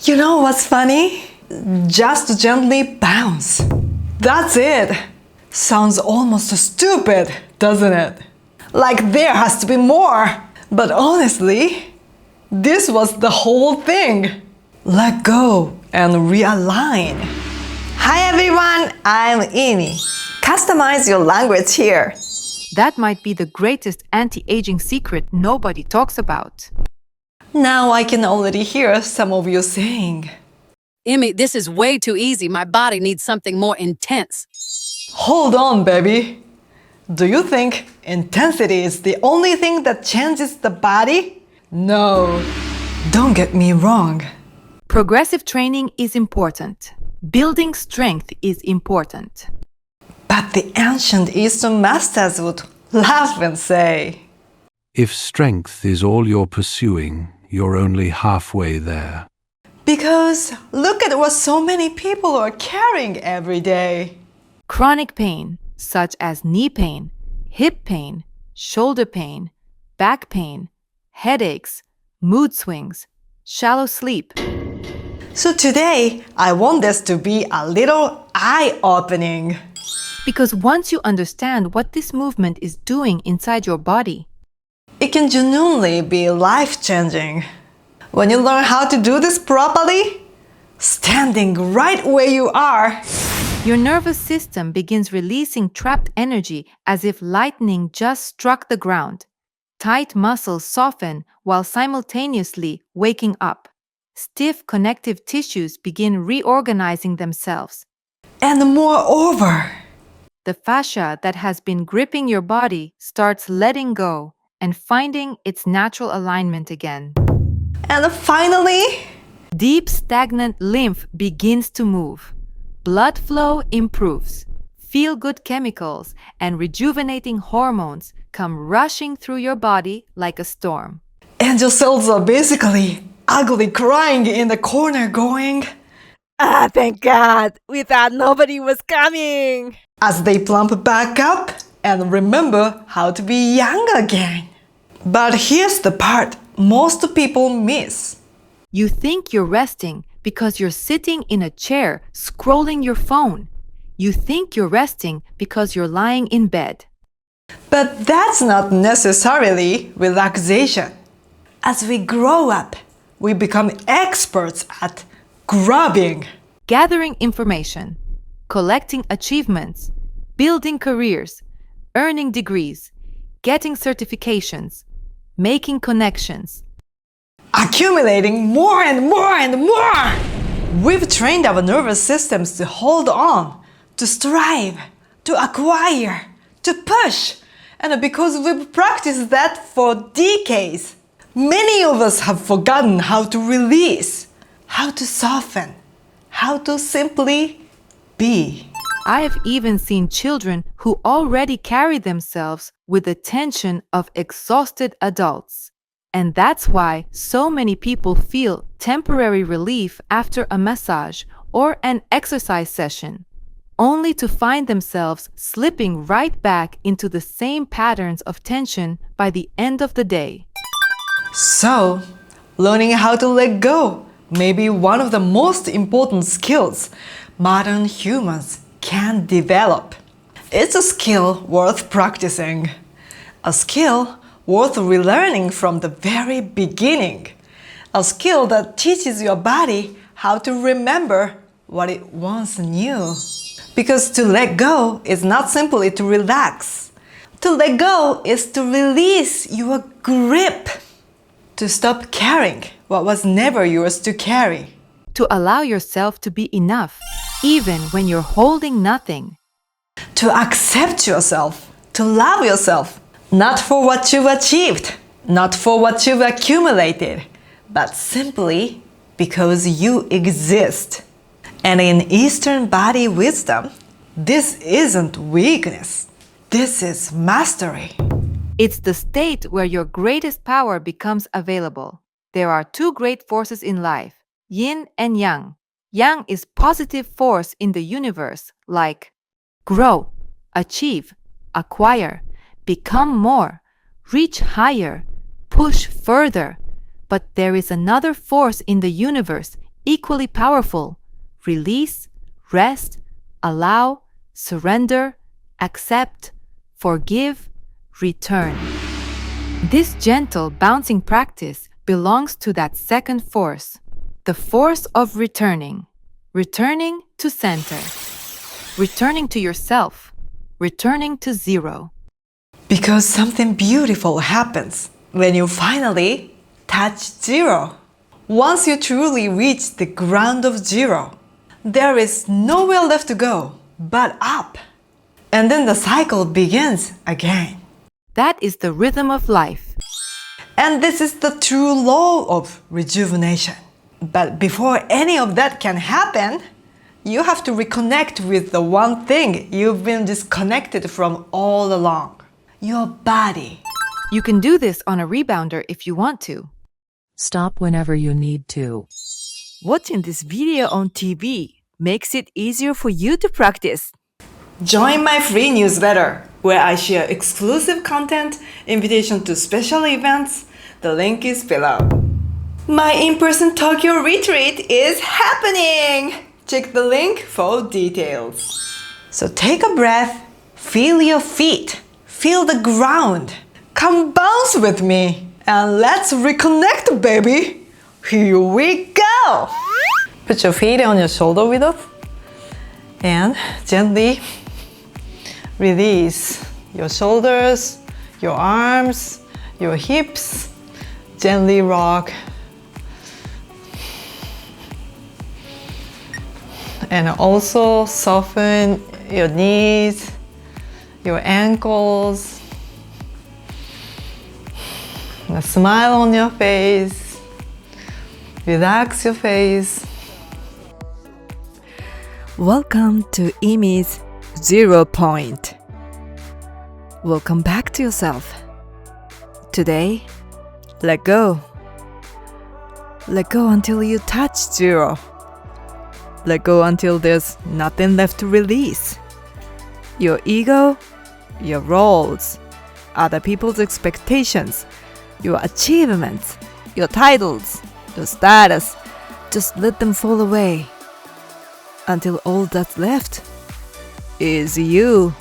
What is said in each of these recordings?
You know what's funny? Just gently bounce. That's it. Sounds almost stupid, doesn't it? Like there has to be more. But honestly, this was the whole thing. Let go and realign. Hi everyone, I'm Amy. Customize your language here. That might be the greatest anti-aging secret nobody talks about. Now I can already hear some of you saying, Emmy, this is way too easy. My body needs something more intense. hold on, baby. Do you think intensity is the only thing that changes the body? No, don't get me wrong. Progressive training is important. Building strength is important. But the ancient Eastern masters would laugh and say, If strength is all you're pursuing, you're only halfway there. because look at what so many people are carrying every day. Chronic pain, such as knee pain, hip pain, shoulder pain, back pain, headaches, mood swings, shallow sleep. So today, I want this to be a little eye-opening. Because once you understand what this movement is doing inside your body, It can genuinely be life-changing. When you learn how to do this properly, standing right where you are, your nervous system begins releasing trapped energy as if lightning just struck the ground. Tight muscles soften while simultaneously waking up. Stiff connective tissues begin reorganizing themselves. and moreover, The fascia that has been gripping your body starts letting go and finding its natural alignment again. and finally, Deep stagnant lymph begins to move. Blood flow improves. Feel-good chemicals and rejuvenating hormones come rushing through your body like a storm. angel cells are basically ugly crying in the corner going, Ah, thank God! We thought nobody was coming! as they plump back up and remember how to be young again. But here's the part most people miss. You think you're resting because you're sitting in a chair scrolling your phone. You think you're resting because you're lying in bed. But that's not necessarily relaxation. As we grow up, we become experts at grabbing. Gathering information, collecting achievements, building careers, earning degrees, getting certifications, making connections. Accumulating more and more and more. We've trained our nervous systems to hold on, to strive, to acquire, to push. And because we've practiced that for decades, many of us have forgotten how to release, how to soften, how to simply be. I have even seen children who already carry themselves with the tension of exhausted adults. And that's why so many people feel temporary relief after a massage or an exercise session, only to find themselves slipping right back into the same patterns of tension by the end of the day. So, learning how to let go may be one of the most important skills modern humans can develop. It's a skill worth practicing, a skill worth relearning from the very beginning, a skill that teaches your body how to remember what it once knew. Because to let go is not simply to relax. To let go is to release your grip, to stop carrying what was never yours to carry. To allow yourself to be enough, even when you're holding nothing. To accept yourself, to love yourself, not for what you've achieved, not for what you've accumulated, but simply because you exist. And in Eastern body wisdom, this isn't weakness, this is mastery. It's the state where your greatest power becomes available. There are two great forces in life, yin and yang. Yang is positive force in the universe, like grow, achieve, acquire, become more, reach higher, push further. But there is another force in the universe, equally powerful: release, rest, allow, surrender, accept, forgive, return. This gentle bouncing practice belongs to that second force, the force of returning. Returning to center. Returning to yourself. Returning to zero. Because something beautiful happens when you finally touch zero. Once you truly reach the ground of zero, there is nowhere left to go but up. And then the cycle begins again. That is the rhythm of life. And this is the true law of rejuvenation. But before any of that can happen, you have to reconnect with the one thing you've been disconnected from all along: your body. You can do this on a rebounder if you want to. Stop whenever you need to. Watching this video on TV makes it easier for you to practice. Join my free newsletter, where I share exclusive content, invitation to special events. The link is below. My in-person Tokyo retreat is happening! Check the link for details. So take a breath, feel your feet, feel the ground. Come bounce with me, and let's reconnect, baby! Here we go! Put your feet on your shoulder width and gently release your shoulders, your arms, your hips. Gently rock. And also soften your knees, your ankles. A smile on your face. Relax your face. Welcome to Imi's 0 point. Welcome back to yourself. Today, let go. Let go until you touch zero. Let go until there's nothing left to release. Your ego, your roles, other people's expectations, your achievements, your titles, your status, just let them fall away. Until all that's left is you.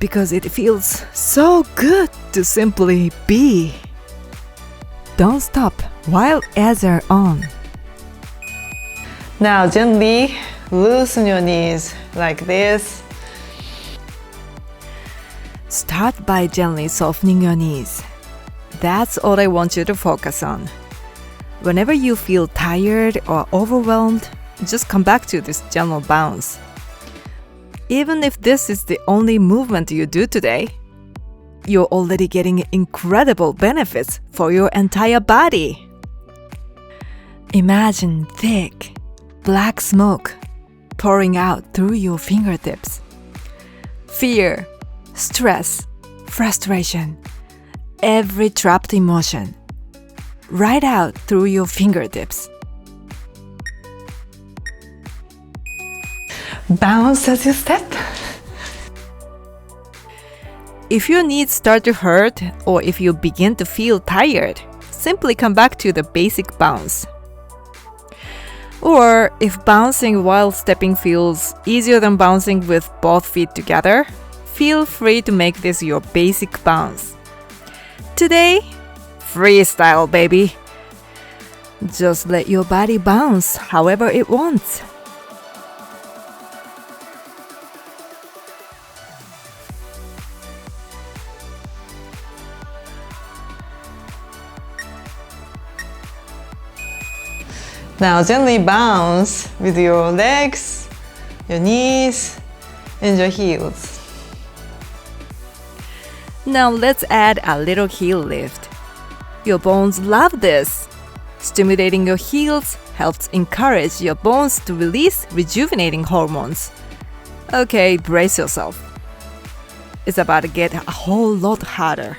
Because it feels so good to simply be. Don't stop while ads are on. Now gently loosen your knees like this. Start by gently softening your knees. That's all I want you to focus on. Whenever you feel tired or overwhelmed, just come back to this gentle bounce. Even if this is the only movement you do today, you're already getting incredible benefits for your entire body. Imagine thick, black smoke pouring out through your fingertips. Fear, stress, frustration, every trapped emotion, right out through your fingertips. Bounce as you step. If your knees start to hurt or if you begin to feel tired, simply come back to the basic bounce. Or if bouncing while stepping feels easier than bouncing with both feet together, feel free to make this your basic bounce. Today, freestyle, baby. Just let your body bounce however it wants. Now gently bounce with your legs, your knees, and your heels. Now let's add a little heel lift. Your bones love this. Stimulating your heels helps encourage your bones to release rejuvenating hormones. Okay, brace yourself. It's about to get a whole lot harder.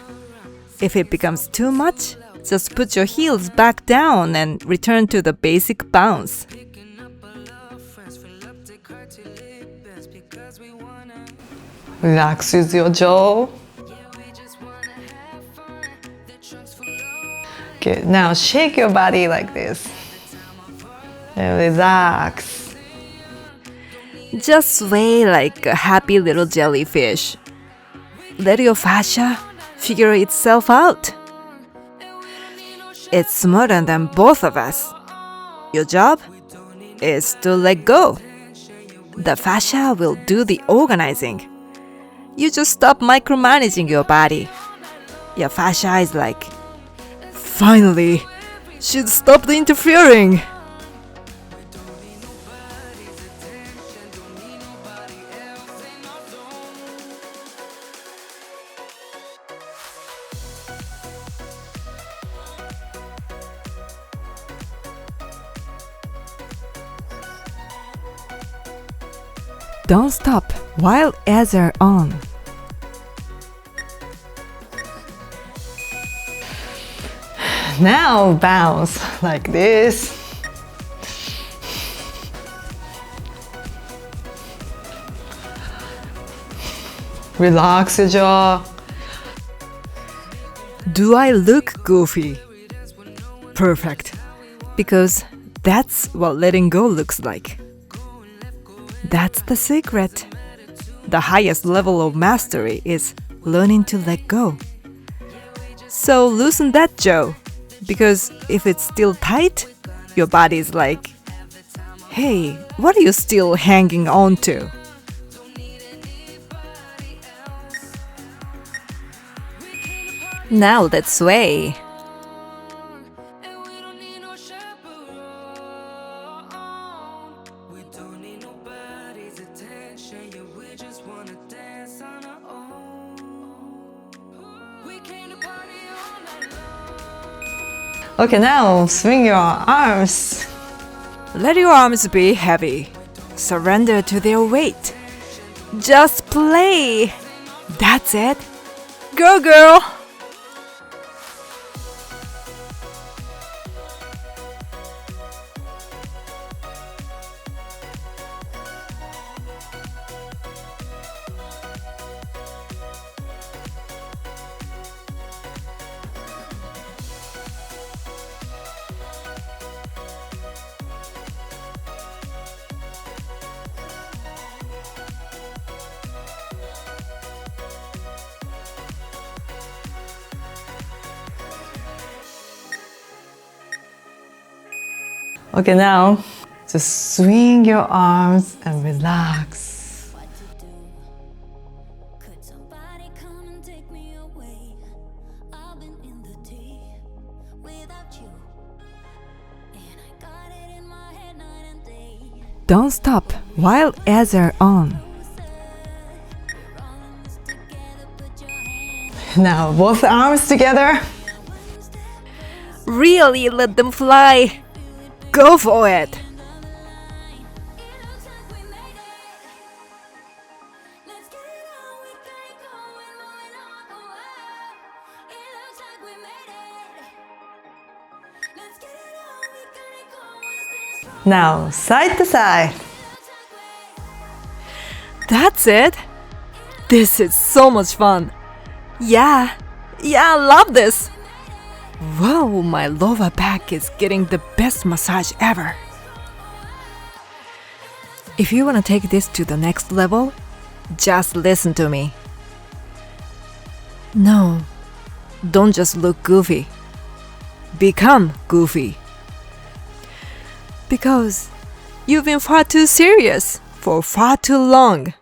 If it becomes too much, just put your heels back down and return to the basic bounce. Relax with your jaw. Okay, now shake your body like this. And relax. Just sway like a happy little jellyfish. Let your fascia figure itself out. It's smarter than both of us. Your job is to let go. The fascia will do the organizing. You just stop micromanaging your body. Your fascia is like, finally, she'd stopped interfering. Don't stop while ads are on. Now bounce like this. Relax your jaw. Do I look goofy? Perfect. Because that's what letting go looks like. That's the secret. The highest level of mastery is learning to let go. So loosen that jaw, because if it's still tight, your body's like, hey, what are you still hanging on to? Now let's sway. Okay, now swing your arms. Let your arms be heavy. Surrender to their weight. Just play. That's it. Go, girl. Okay, now just swing your arms and relax. Could somebody come and take me away? I've been in the deep without you, and I got it in my head night and day. Don't stop while ads are on. Now both arms together. Really let them fly. Go for it. Now side to side. That's it. This is so much fun. Yeah, I love this. Wow, my lower back is getting the best massage ever. If you want to take this to the next level, just listen to me. No, don't just look goofy. Become goofy. Because you've been far too serious for far too long.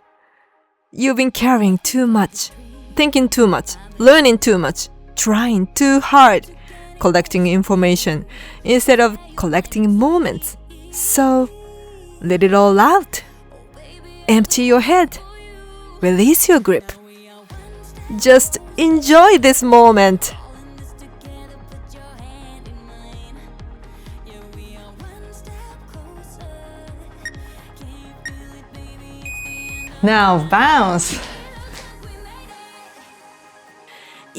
You've been carrying too much, thinking too much, learning too much, trying too hard, collecting information instead of collecting moments. So, let it all out. Empty your head. Release your grip. Just enjoy this moment. Now bounce.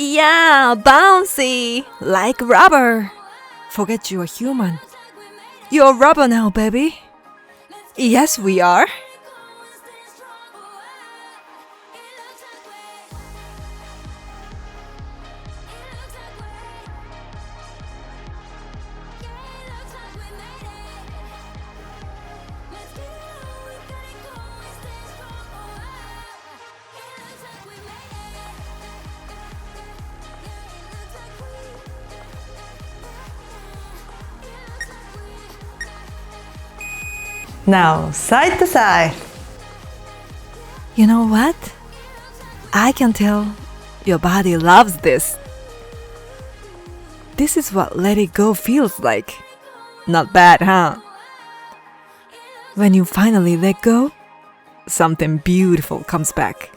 Yeah, bouncy, like rubber. Forget you're human. You're rubber now, baby. Yes, we are. Now, side to side. You know what? I can tell your body loves this. This is what let it go feels like. Not bad, huh? When you finally let go, something beautiful comes back.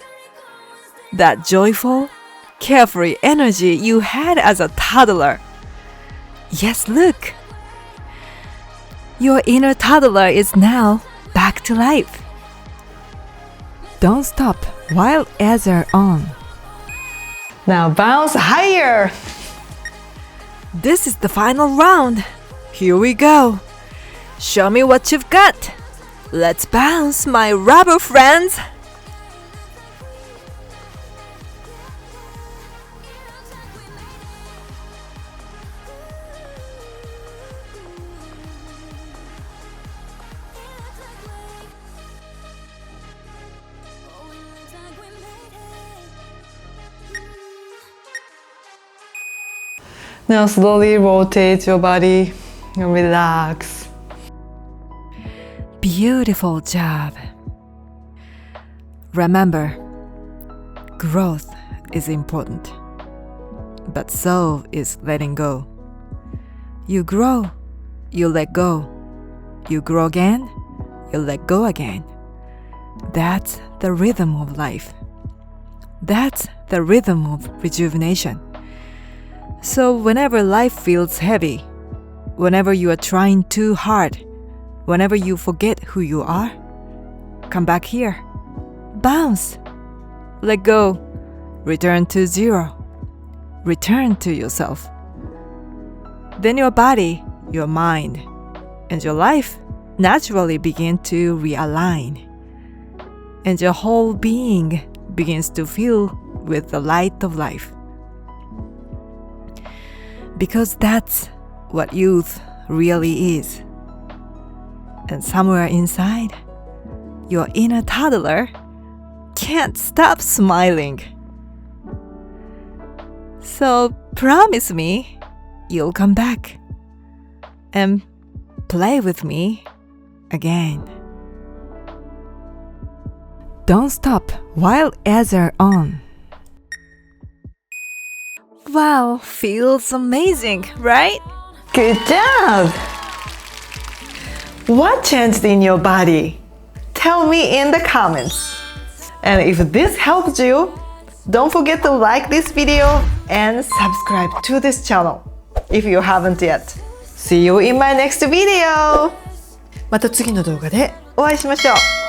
That joyful, carefree energy you had as a toddler. Yes, look. Your inner toddler is now back to life. Don't stop while ads are on. Now bounce higher. This is the final round. Here we go. Show me what you've got. Let's bounce, my rubber friends. Now slowly rotate your body and relax. Beautiful job. Remember, growth is important, but so is letting go. You grow, you let go. You grow again, you let go again. That's the rhythm of life. That's the rhythm of rejuvenation. So whenever life feels heavy, whenever you are trying too hard, whenever you forget who you are, come back here. Bounce. Let go. Return to zero. Return to yourself. Then your body, your mind, and your life naturally begin to realign. And your whole being begins to fill with the light of life. Because that's what youth really is. And somewhere inside, your inner toddler can't stop smiling. So promise me you'll come back and play with me again. Don't stop while ads are on. Wow, feels amazing, right? Good job! What changed in your body? Tell me in the comments. And if this helped you, don't forget to like this video and subscribe to this channel if you haven't yet. See you in my next video! また次の動画でお会いしましょう。